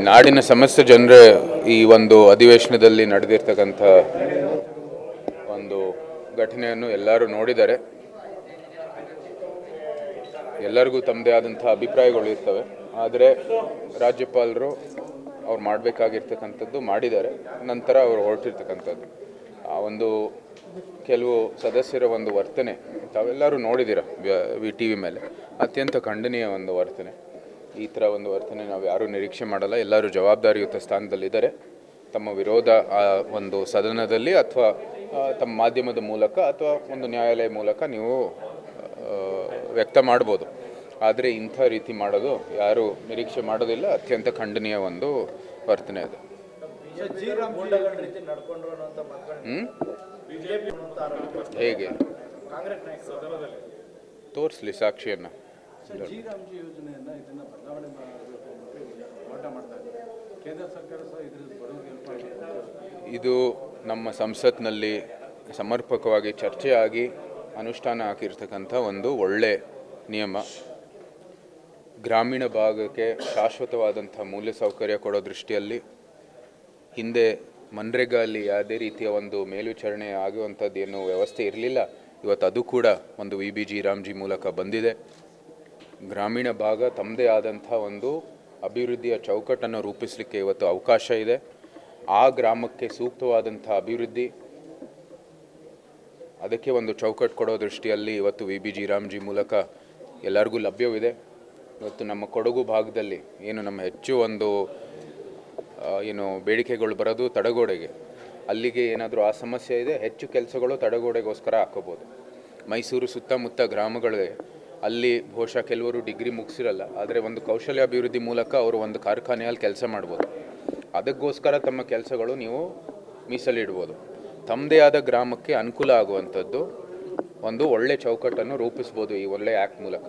ನಾಡಿನ ಸಮಸ್ತ ಜನರ ಈ ಒಂದು ಅಧಿವೇಶನದಲ್ಲಿ ನಡೆದಿರ್ತಕ್ಕಂಥ ಒಂದು ಘಟನೆಯನ್ನು ಎಲ್ಲರೂ ನೋಡಿದ್ದಾರೆ. ಎಲ್ಲರಿಗೂ ತಮ್ಮದೇ ಆದಂಥ ಅಭಿಪ್ರಾಯಗಳು ಇರ್ತವೆ. ಆದರೆ ರಾಜ್ಯಪಾಲರು ಅವ್ರು ಮಾಡಬೇಕಾಗಿರ್ತಕ್ಕಂಥದ್ದು ಮಾಡಿದ್ದಾರೆ. ನಂತರ ಅವರು ಹೊರಟಿರ್ತಕ್ಕಂಥದ್ದು ಆ ಒಂದು ಕೆಲವು ಸದಸ್ಯರ ಒಂದು ವರ್ತನೆ ತಾವೆಲ್ಲರೂ ನೋಡಿದ್ದೀರ TV ಮೇಲೆ. ಅತ್ಯಂತ ಖಂಡನೀಯ ಒಂದು ವರ್ತನೆ. ಈ ಥರ ಒಂದು ವರ್ತನೆ ನಾವು ಯಾರೂ ನಿರೀಕ್ಷೆ ಮಾಡಲ್ಲ. ಎಲ್ಲರೂ ಜವಾಬ್ದಾರಿಯುತ ಸ್ಥಾನದಲ್ಲಿದ್ದಾರೆ. ತಮ್ಮ ವಿರೋಧ ಆ ಒಂದು ಸದನದಲ್ಲಿ ಅಥವಾ ತಮ್ಮ ಮಾಧ್ಯಮದ ಮೂಲಕ ಅಥವಾ ಒಂದು ನ್ಯಾಯಾಲಯ ಮೂಲಕ ನೀವು ವ್ಯಕ್ತ ಮಾಡ್ಬೋದು. ಆದರೆ ಇಂಥ ರೀತಿ ಮಾಡೋದು ಯಾರೂ ನಿರೀಕ್ಷೆ ಮಾಡೋದಿಲ್ಲ. ಅತ್ಯಂತ ಖಂಡನೀಯ ಒಂದು ವರ್ತನೆ ಅದು. ಹೇಗೆ ತೋರಿಸ್ಲಿ ಸಾಕ್ಷಿಯನ್ನು. ಇದು ನಮ್ಮ ಸಂಸತ್ನಲ್ಲಿ ಸಮರ್ಪಕವಾಗಿ ಚರ್ಚೆಯಾಗಿ ಅನುಷ್ಠಾನ ಆಗಿರ್ತಕ್ಕಂಥ ಒಂದು ಒಳ್ಳೆ ನಿಯಮ. ಗ್ರಾಮೀಣ ಭಾಗಕ್ಕೆ ಶಾಶ್ವತವಾದಂಥ ಮೂಲಸೌಕರ್ಯ ಕೊಡೋ ದೃಷ್ಟಿಯಲ್ಲಿ ಹಿಂದೆ ಮನ್ರೇಗಾ ಅಲ್ಲಿ ಯಾವುದೇ ರೀತಿಯ ಒಂದು ಮೇಲ್ವಿಚಾರಣೆ ಆಗುವಂಥದ್ದು ಏನು ವ್ಯವಸ್ಥೆ ಇರಲಿಲ್ಲ. ಇವತ್ತು ಅದು ಕೂಡ ಒಂದು VBG ರಾಮ್ಜಿ ಮೂಲಕ ಬಂದಿದೆ. ಗ್ರಾಮೀಣ ಭಾಗ ತಮ್ಮದೇ ಆದಂಥ ಒಂದು ಅಭಿವೃದ್ಧಿಯ ಚೌಕಟ್ಟನ್ನು ರೂಪಿಸಲಿಕ್ಕೆ ಇವತ್ತು ಅವಕಾಶ ಇದೆ. ಆ ಗ್ರಾಮಕ್ಕೆ ಸೂಕ್ತವಾದಂಥ ಅಭಿವೃದ್ಧಿ, ಅದಕ್ಕೆ ಒಂದು ಚೌಕಟ್ಟು ಕೊಡೋ ದೃಷ್ಟಿಯಲ್ಲಿ ಇವತ್ತು VBG ರಾಮ್ಜಿ ಮೂಲಕ ಎಲ್ಲರಿಗೂ ಲಭ್ಯವಿದೆ. ಇವತ್ತು ನಮ್ಮ ಕೊಡಗು ಭಾಗದಲ್ಲಿ ಏನು ನಮ್ಮ ಹೆಚ್ಚು ಒಂದು ಬೇಡಿಕೆಗಳು ಬರೋದು ತಡೆಗೋಡೆಗೆ. ಅಲ್ಲಿಗೆ ಏನಾದರೂ ಆ ಸಮಸ್ಯೆ ಇದೆ, ಹೆಚ್ಚು ಕೆಲಸಗಳು ತಡೆಗೋಡೆಗೋಸ್ಕರ ಹಾಕೋಬೋದು. ಮೈಸೂರು ಸುತ್ತಮುತ್ತ ಗ್ರಾಮಗಳಿಗೆ ಅಲ್ಲಿ ಬಹುಶಃ ಕೆಲವರು ಡಿಗ್ರಿ ಮುಗಿಸಿರಲ್ಲ, ಆದರೆ ಒಂದು ಕೌಶಲ್ಯಾಭಿವೃದ್ಧಿ ಮೂಲಕ ಅವರು ಒಂದು ಕಾರ್ಖಾನೆಯಲ್ಲಿ ಕೆಲಸ ಮಾಡ್ಬೋದು. ಅದಕ್ಕೋಸ್ಕರ ತಮ್ಮ ಕೆಲಸಗಳು ನೀವು ಮೀಸಲಿಡ್ಬೋದು. ತಮ್ಮದೇ ಆದ ಗ್ರಾಮಕ್ಕೆ ಅನುಕೂಲ ಆಗುವಂಥದ್ದು ಒಂದು ಒಳ್ಳೆ ಚೌಕಟ್ಟನ್ನು ರೂಪಿಸ್ಬೋದು ಈ ಒಳ್ಳೆ ಆ್ಯಕ್ಟ್ ಮೂಲಕ.